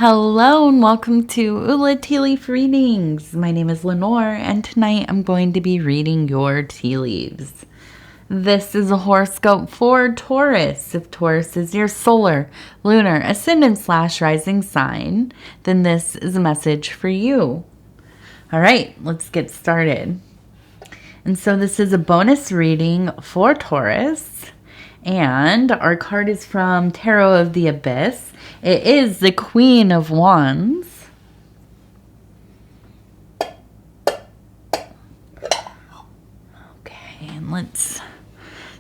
Hello and welcome to Ula Tea Leaf Readings. My name is Lenor and tonight I'm going to be reading your tea leaves. This is a horoscope for Taurus. If Taurus is your solar, lunar, ascendant / rising sign, then this is a message for you. All right, let's get started. And so this is a bonus reading for Taurus. And our card is from Tarot of the Abyss. It is the Queen of Wands. Okay, and let's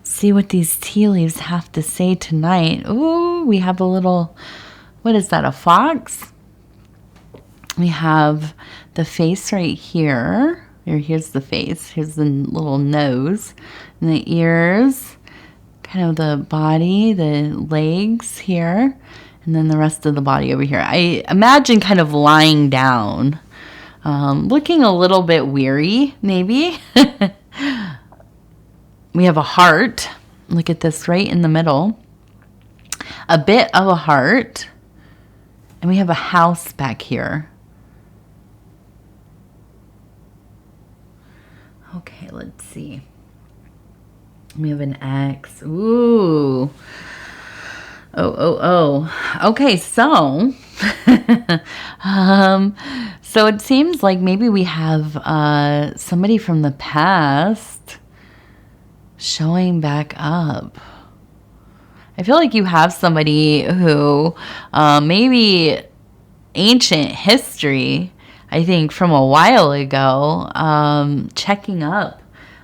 see what these tea leaves have to say tonight. Ooh, we have a little, what is that, a fox? We have the face right here. Here's the face. Here's the little nose and the ears. Kind of the body, the legs here, and then the rest of the body over here. I imagine kind of lying down, looking a little bit weary, maybe. We have a heart. Look at this right in the middle. A bit of a heart. And we have a house back here. Okay, let's see. We have an X. Ooh. Oh. Okay, so so it seems like maybe we have somebody from the past showing back up. I feel like you have somebody who maybe ancient history, I think from a while ago, checking up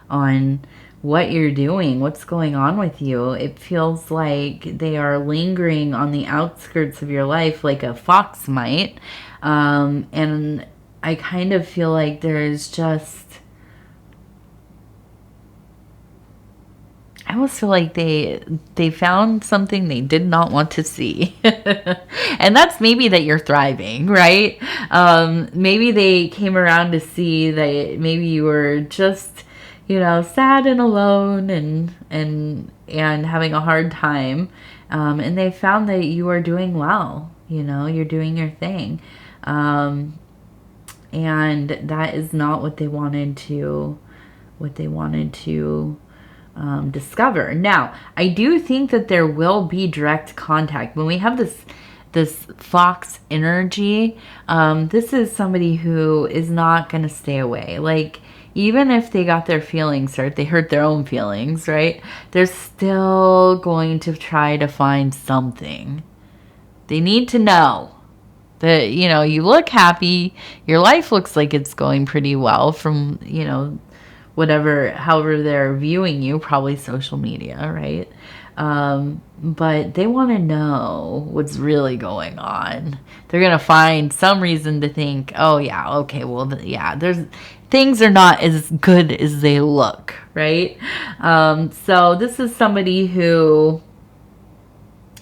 on what you're doing, what's going on with you. It feels like they are lingering on the outskirts of your life like a fox might. And I kind of feel like there's just, I almost feel like they found something they did not want to see. And that's maybe that you're thriving, right? Maybe they came around to see that maybe you were just, sad and alone and having a hard time. And they found that you are doing well, you're doing your thing. And that is not what they wanted to discover. Now, I do think that there will be direct contact. When we have this fox energy, this is somebody who is not going to stay away. Like, even if they got their feelings hurt, they hurt their own feelings, right? They're still going to try to find something. They need to know that, you look happy. Your life looks like it's going pretty well from, however they're viewing you, probably social media, right? But they want to know what's really going on. They're going to find some reason to think, oh yeah, okay, well, things are not as good as they look, right? So this is somebody who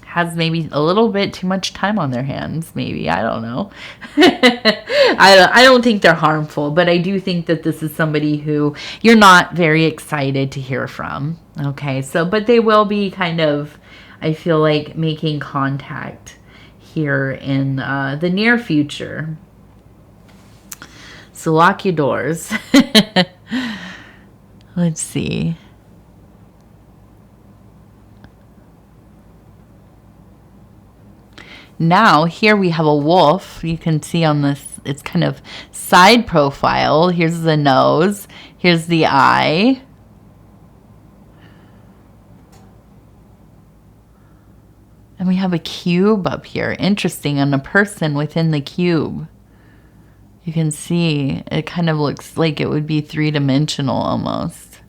has maybe a little bit too much time on their hands, maybe. I don't know. I don't think they're harmful, but I do think that this is somebody who you're not very excited to hear from. Okay, but they will be kind of, I feel like, making contact here in the near future. So lock your doors. Let's see. Now, here we have a wolf. You can see on this, it's kind of side profile. Here's the nose. Here's the eye. And we have a cube up here. Interesting, and a person within the cube. You can see it kind of looks like it would be three-dimensional almost.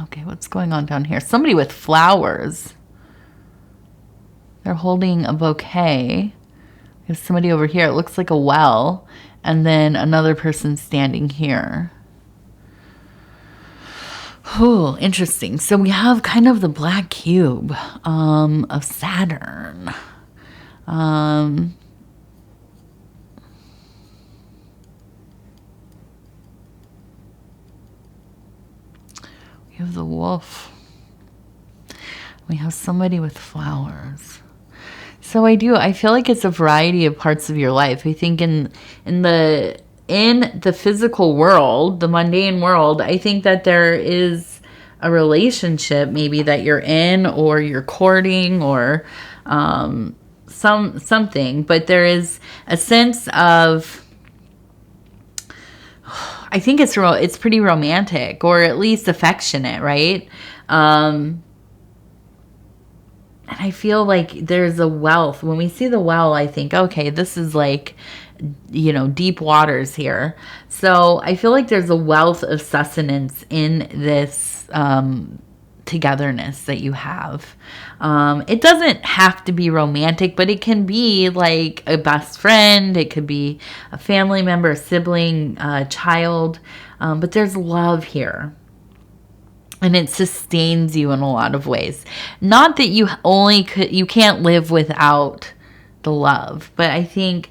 Okay, what's going on down here? Somebody with flowers. They're holding a bouquet. There's somebody over here. It looks like a well. And then another person standing here. Oh, interesting. So we have kind of the black cube of Saturn. We have the wolf. We have somebody with flowers. So I feel like it's a variety of parts of your life. I think in the physical world, the mundane world, I think that there is a relationship maybe that you're in, or you're courting, or something, but there is a sense of, I think it's pretty romantic, or at least affectionate, right? And I feel like there's a wealth. When we see the well, I think, okay, this is like, deep waters here. So I feel like there's a wealth of sustenance in this togetherness that you have. It doesn't have to be romantic, but it can be like a best friend. It could be a family member, a sibling, a child. But there's love here. And it sustains you in a lot of ways. Not that you can't live without the love, but I think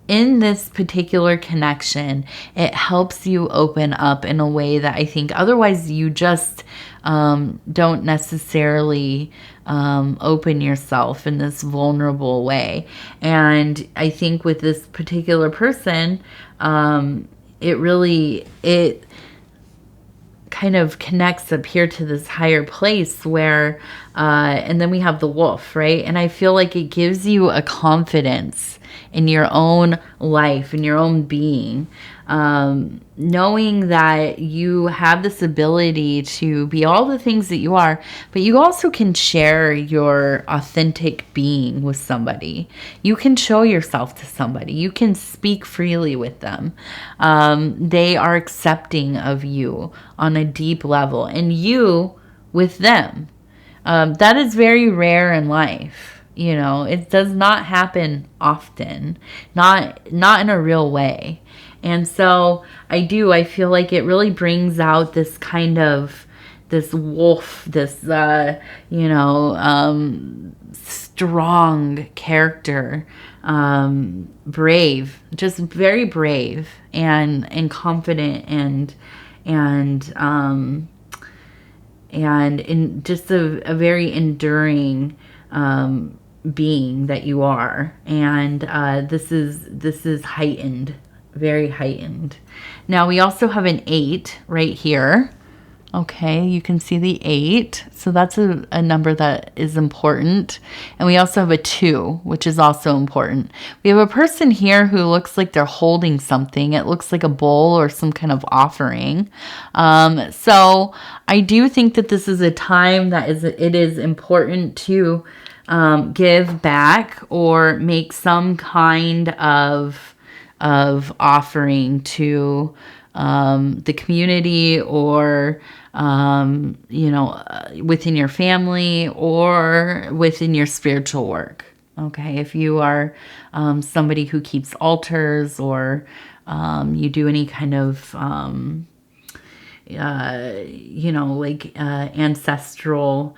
in this particular connection, it helps you open up in a way that I think otherwise you just don't necessarily open yourself in this vulnerable way. And I think with this particular person, it kind of connects up here to this higher place where, and then we have the wolf, right? And I feel like it gives you a confidence in your own life, in your own being, knowing that you have this ability to be all the things that you are, but you also can share your authentic being with somebody. You can show yourself to somebody. You can speak freely with them. They are accepting of you on a deep level, and you with them. That is very rare in life. It does not happen often, not in a real way. And so I feel like it really brings out this kind of, this wolf, this, strong character, brave, just very brave and confident and in just a very enduring, being that you are. And this is heightened, very heightened. Now we also have an 8 right here. Okay, you can see the 8. So that's a number that is important. And we also have a 2, which is also important. We have a person here who looks like they're holding something. It looks like a bowl or some kind of offering. So I do think that this is a time that it is important to give back or make some kind of offering to the community, or within your family, or within your spiritual work. Okay, if you are somebody who keeps altars, or you do any kind of ancestral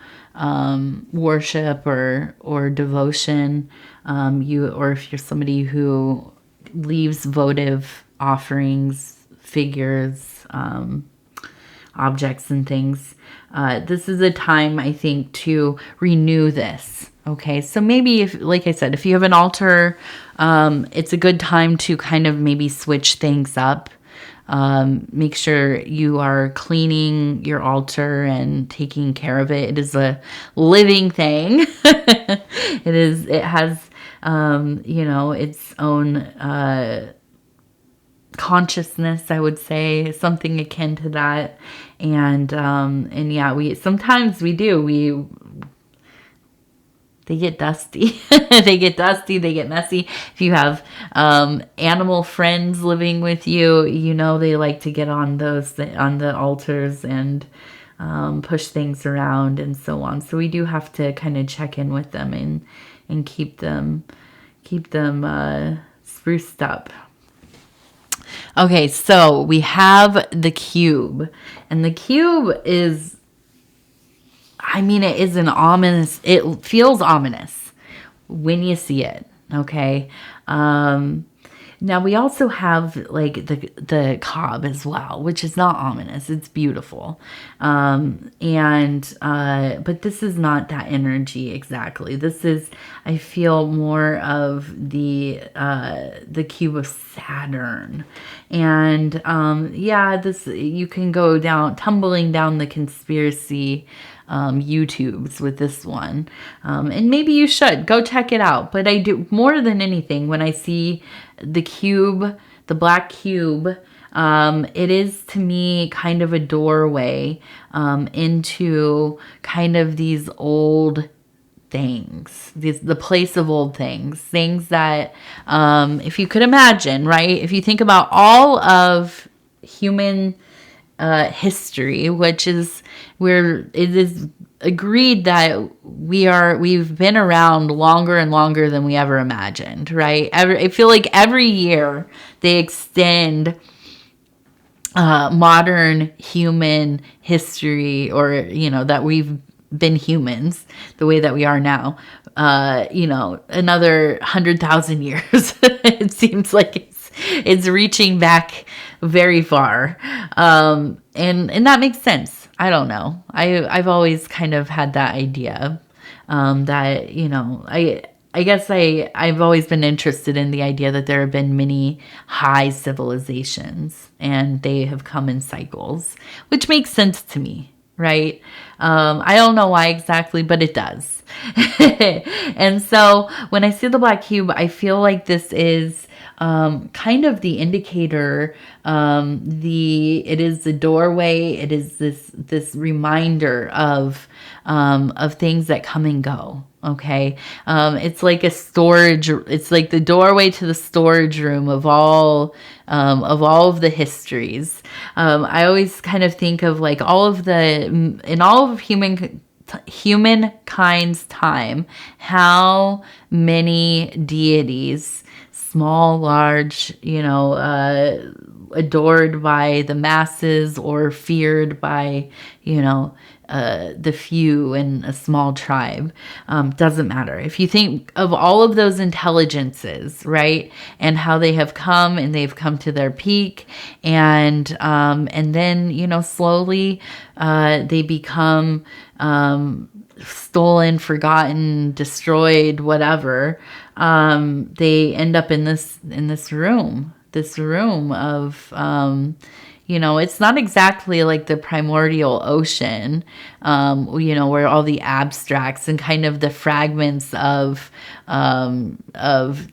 worship or devotion, or if you're somebody who leaves votive offerings, figures, objects and things, this is a time, I think, to renew this. Okay, so maybe if, like I said, if you have an altar, it's a good time to kind of maybe switch things up. Make sure you are cleaning your altar and taking care of it. It is a living thing. It has, its own, consciousness, I would say, something akin to that. And yeah, they get dusty. They get dusty. They get messy. If you have animal friends living with you, they like to get on the altars and push things around and so on. So we do have to kind of check in with them and keep them spruced up. Okay, so we have the cube, and the cube is, it feels ominous when you see it. Okay. Now we also have like the cob as well, which is not ominous. It's beautiful. But this is not that energy exactly. This is, I feel more of the cube of Saturn. And yeah, this, you can go down, tumbling down the conspiracy YouTubes with this one. And maybe you should go check it out. But I do, more than anything, when I see the cube, the black cube, it is to me kind of a doorway into kind of these old things, the place of old things that, if you could imagine, right? If you think about all of human history, which is where it is agreed that we've been around longer and longer than we ever imagined, right? I feel like every year they extend modern human history, or that we've been humans the way that we are now, another 100,000 years. It seems like it's reaching back very far, and that makes sense. I don't know. I've always kind of had that idea, that I guess I've always been interested in the idea that there have been many high civilizations and they have come in cycles, which makes sense to me, right? I don't know why exactly, but it does. And so when I see the black cube, I feel like this is kind of the indicator. It is the doorway. It is this reminder of things that come and go. Okay. It's like a storage. It's like the doorway to the storage room of all of the histories. I always kind of think of like in all of humankind's time, how many deities, small, large, adored by the masses or feared by, the few in a small tribe. Doesn't matter. If you think of all of those intelligences, right, and how they have come and they've come to their peak, and then slowly they become stolen, forgotten, destroyed, whatever. They end up in this room of it's not exactly like the primordial ocean, where all the abstracts and kind of the fragments of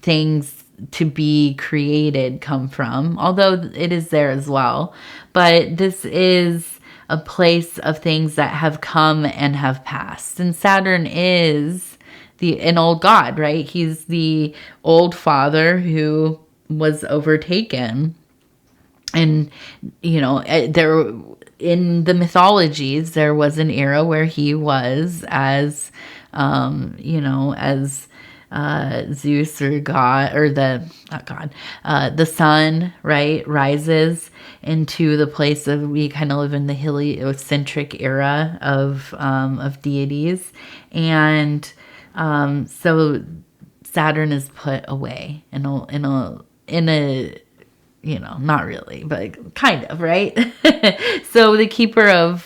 things to be created come from, although it is there as well. But this is a place of things that have come and have passed. And Saturn is an old god, right? He's the old father who was overtaken. And, there in the mythologies, there was an era where he was as Zeus or God, or not God, the sun, right, rises into the place of, we kind of live in the heliocentric era of deities. And so Saturn is put away in a not really, but kind of, right? So the keeper of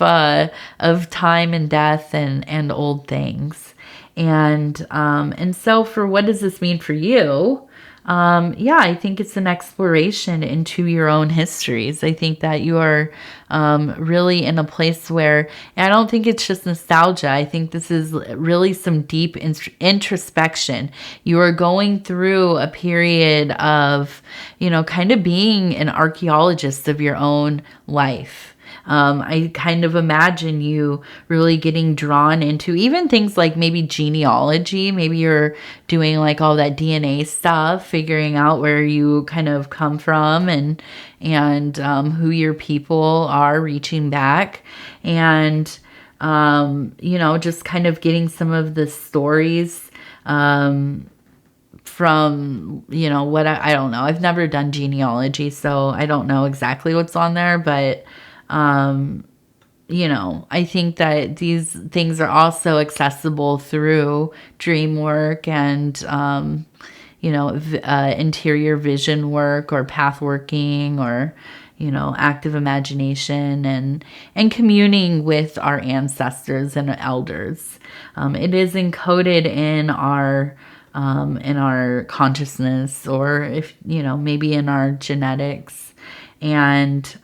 time and death and old things. And so for what does this mean for you? Yeah, I think it's an exploration into your own histories. I think that you are really in a place where, and I don't think it's just nostalgia. I think this is really some deep introspection. You are going through a period of, kind of being an archaeologist of your own life. I kind of imagine you really getting drawn into even things like maybe genealogy. Maybe you're doing like all that DNA stuff, figuring out where you kind of come from and who your people are, reaching back, and just kind of getting some of the stories from what I don't know. I've never done genealogy, so I don't know exactly what's on there, but I think that these things are also accessible through dream work and, interior vision work or path working, or active imagination, and communing with our ancestors and elders. It is encoded in our consciousness, or if maybe in our genetics, and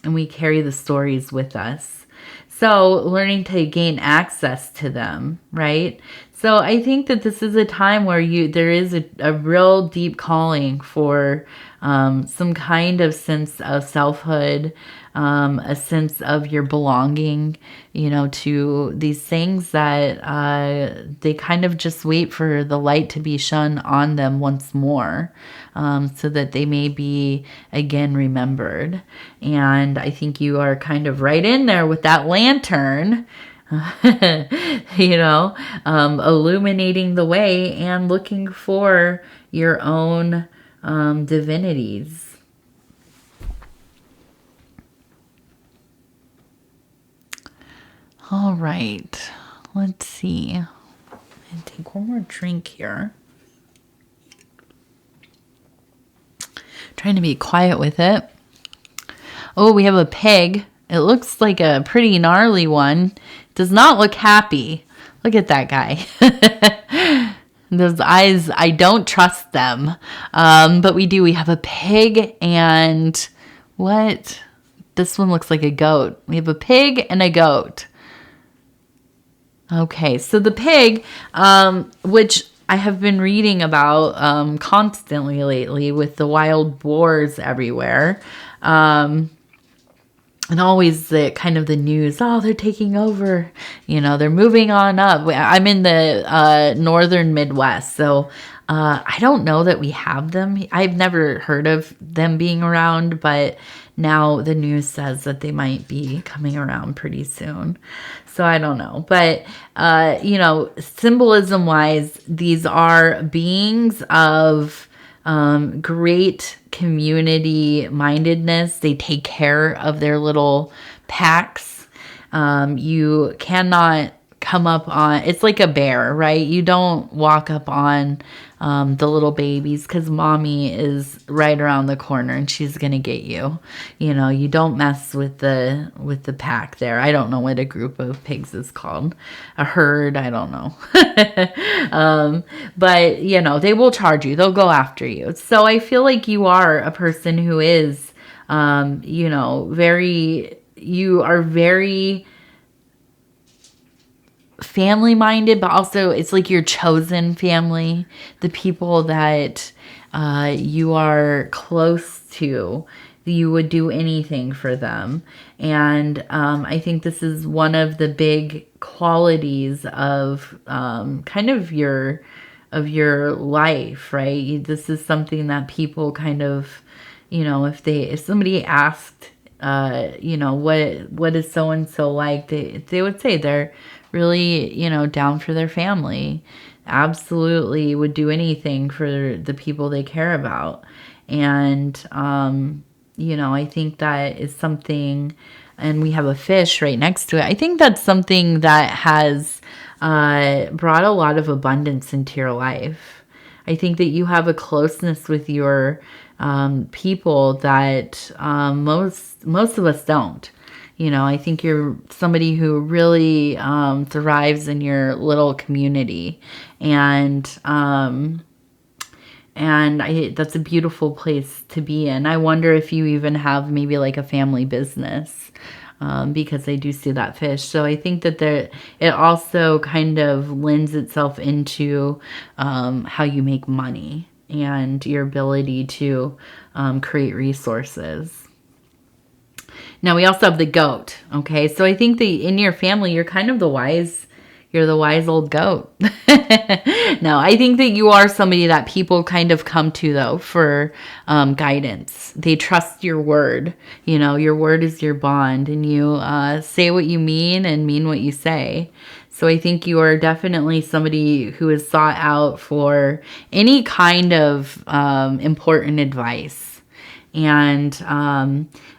we carry the stories with us. So learning to gain access to them, right? So I think that this is a time where there is a real deep calling for some kind of sense of selfhood, a sense of your belonging, to these things that they kind of just wait for the light to be shone on them once more, so that they may be again remembered. And I think you are kind of right in there with that lantern, illuminating the way and looking for your own divinities. All right, let's see. I'll take one more drink here. Trying to be quiet with it. Oh, we have a pig. It looks like a pretty gnarly one. Does not look happy. Look at that guy. Those eyes, I don't trust them. But we have a pig and what? This one looks like a goat. We have a pig and a goat. Okay, so the pig, which I have been reading about constantly lately with the wild boars everywhere, and always the kind of the news, they're taking over, they're moving on up. I'm in the northern Midwest, so I don't know that we have them. I've never heard of them being around, but now the news says that they might be coming around pretty soon. So I don't know. But, symbolism wise, these are beings of great community mindedness. They take care of their little packs. You cannot come up on, it's like a bear, right? You don't walk up on the little babies, because mommy is right around the corner and she's gonna get you. You don't mess with the pack there. I don't know what a group of pigs is called. A herd, I don't know. But they will charge you. They'll go after you. So I feel like you are a person who is you are very family minded, but also it's like your chosen family, the people that you are close to, you would do anything for them. And I think this is one of the big qualities of kind of your life, right? This is something that people kind of, if somebody asked what is so and so like, they would say they're really, down for their family. Absolutely would do anything for the people they care about. And, I think that is something, and we have a fish right next to it. I think that's something that has brought a lot of abundance into your life. I think that you have a closeness with your people that most of us don't. I think you're somebody who really thrives in your little community, and that's a beautiful place to be in. I wonder if you even have maybe like a family business, because I do see that fish. So I think that it also kind of lends itself into how you make money and your ability to create resources. Now we also have the goat. Okay, so I think that in your family, you're kind of the wise old goat. No, I think that you are somebody that people kind of come to, though, for guidance. They trust your word. Your word is your bond, and you say what you mean and mean what you say. So I think you are definitely somebody who is sought out for any kind of important advice. And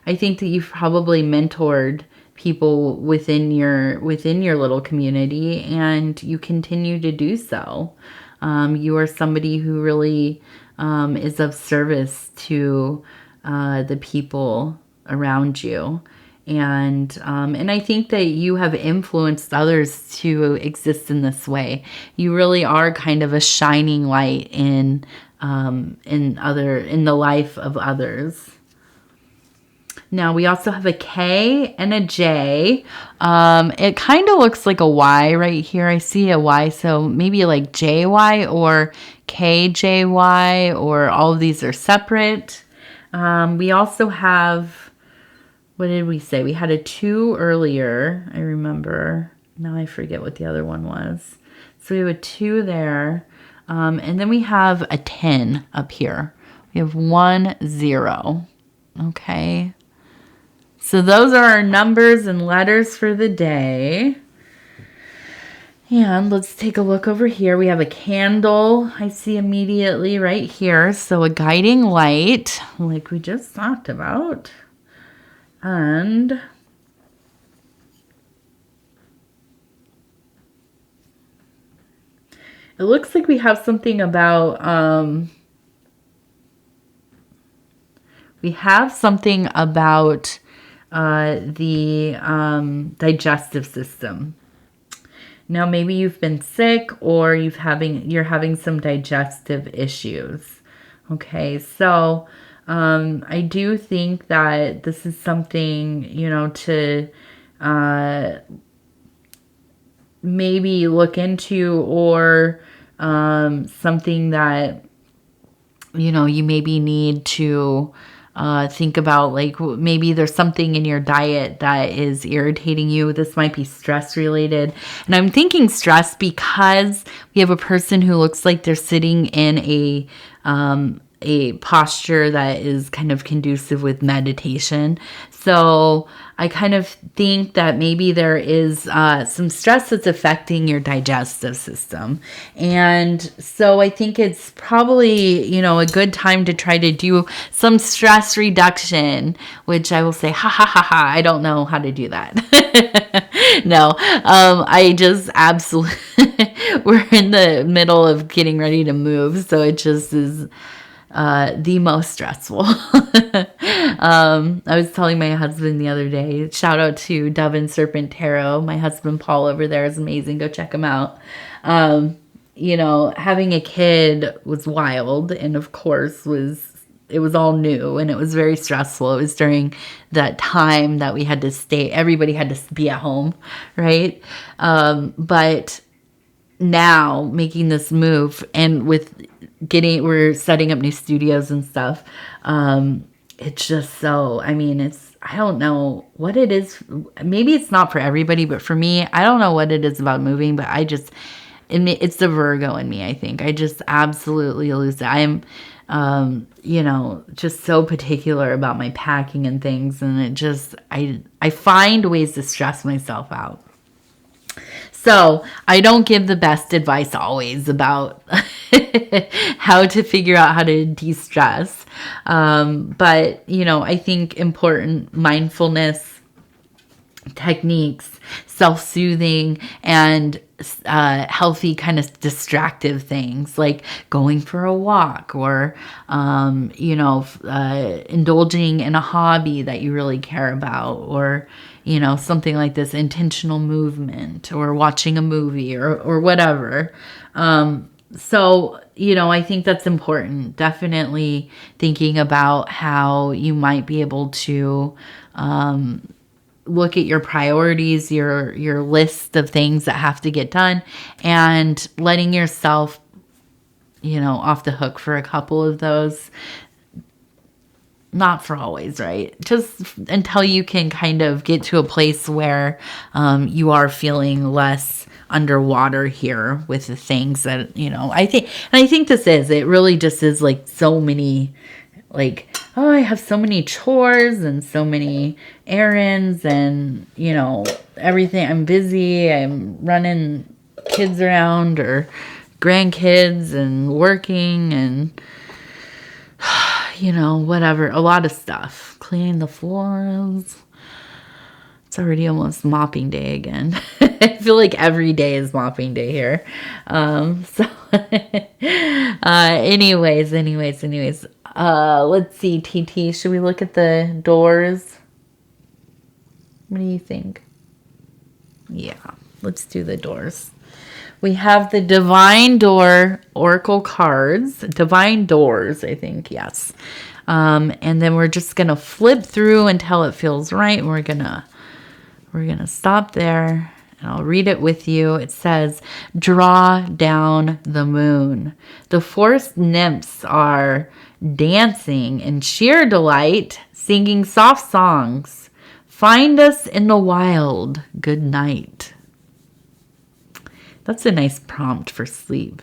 I think that you've probably mentored people within your little community, and you continue to do so. You are somebody who really is of service to the people around you. And I think that you have influenced others to exist in this way. You really are kind of a shining light in the life of others. Now we also have a K and a J. It kind of looks like a Y right here. I see a Y, so maybe like JY or KJY, or all of these are separate. We also have, what did we say? We had a 2 earlier, I remember. Now I forget what the other one was. So we have a 2 there. And then we have a 10 up here. We have 1, 0. Okay. So those are our numbers and letters for the day. And let's take a look over here. We have a candle I see immediately right here. So a guiding light, like we just talked about. And it looks like we have something about the digestive system. Now maybe you've been sick, or you're having some digestive issues. Okay, so I do think that this is something, to maybe look into, or something that, you maybe need to think about. Like maybe there's something in your diet that is irritating you. This might be stress related. And I'm thinking stress because we have a person who looks like they're sitting in a posture that is kind of conducive with meditation. So I kind of think that maybe there is some stress that's affecting your digestive system. And so I think it's probably, a good time to try to do some stress reduction, which I will say, ha ha ha ha, I don't know how to do that. No, I just absolutely, we're in the middle of getting ready to move. So it just is the most stressful. I was telling my husband the other day, shout out to Dove and Serpent Tarot. My husband Paul over there is amazing. Go check him out. Having a kid was wild, and of course it was all new, and it was very stressful. It was during that time that we had to everybody had to be at home, right? But now making this move, and we're setting up new studios and stuff. It's just so, I don't know what it is. Maybe it's not for everybody, but for me, I don't know what it is about moving, but it's the Virgo in me, I think. I just absolutely lose it. I'm, just so particular about my packing and things. And it just, I find ways to stress myself out. So I don't give the best advice always about how to figure out how to de-stress. But, I think important mindfulness techniques, self-soothing, and healthy kind of distractive things like going for a walk, or, indulging in a hobby that you really care about, or, something like this, intentional movement, or watching a movie, or whatever. So, I think that's important. Definitely thinking about how you might be able to look at your priorities, your list of things that have to get done, and letting yourself, off the hook for a couple of those. Not for always, right? Just until you can kind of get to a place where you are feeling less underwater here with the things that, I think it really just is like so many, like, oh, I have so many chores and so many errands and, everything. I'm busy. I'm running kids around, or grandkids, and working, and whatever, a lot of stuff, cleaning the floors, It's already almost mopping day again. I feel like every day is mopping day here. Anyways. Let's see, TT. Should we look at the doors? What do you think? Yeah, let's do the doors. We have the Divine Door Oracle cards. Divine Doors, I think, yes. And then we're just going to flip through until it feels right. And we're gonna stop there, and I'll read it with you. It says, draw down the moon. The forest nymphs are dancing in sheer delight, singing soft songs. Find us in the wild. Good night. That's a nice prompt for sleep.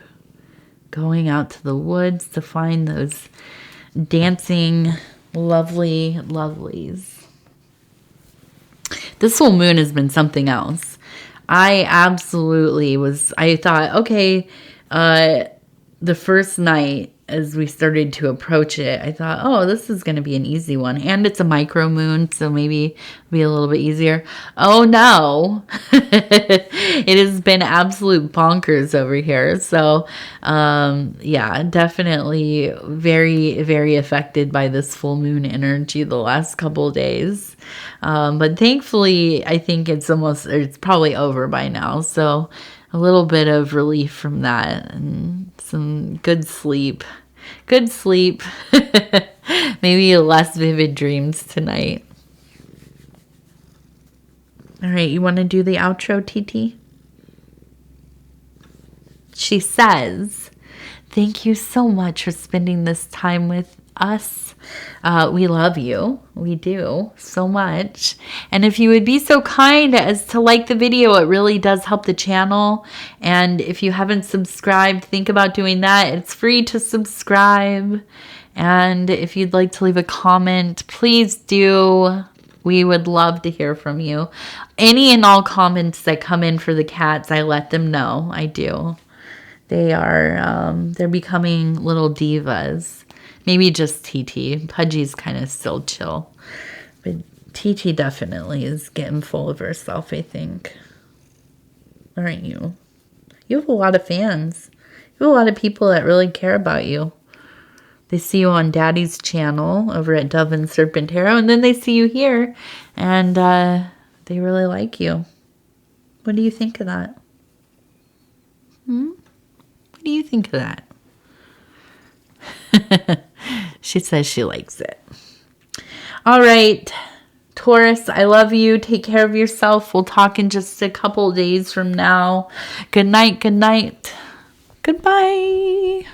Going out to the woods to find those dancing lovely lovelies. This full moon has been something else. I thought, okay, the first night as we started to approach it, I thought, oh, this is going to be an easy one. And it's a micro moon, so maybe it'll be a little bit easier. Oh, no. It has been absolute bonkers over here. So, yeah, definitely very, very affected by this full moon energy the last couple of days. But thankfully, I think it's probably over by now. So a little bit of relief from that and some good sleep. Maybe less vivid dreams tonight. All right, you want to do the outro, TT? She says, thank you so much for spending this time with us. We love you. We do so much. And if you would be so kind as to like the video, it really does help the channel. And if you haven't subscribed, think about doing that. It's free to subscribe. And if you'd like to leave a comment, please do. We would love to hear from you. Any and all comments that come in for the cats, I let them know. I do. They're becoming little divas. Maybe just TT. Pudgy's kind of still chill. But TT definitely is getting full of herself, I think. Aren't you? You have a lot of fans. You have a lot of people that really care about you. They see you on Daddy's channel over at Dove and Serpent Tarot, and then they see you here, and they really like you. What do you think of that? What do you think of that? She says she likes it. All right, Taurus, I love you. Take care of yourself. We'll talk in just a couple days from now. Good night. Good night. Goodbye.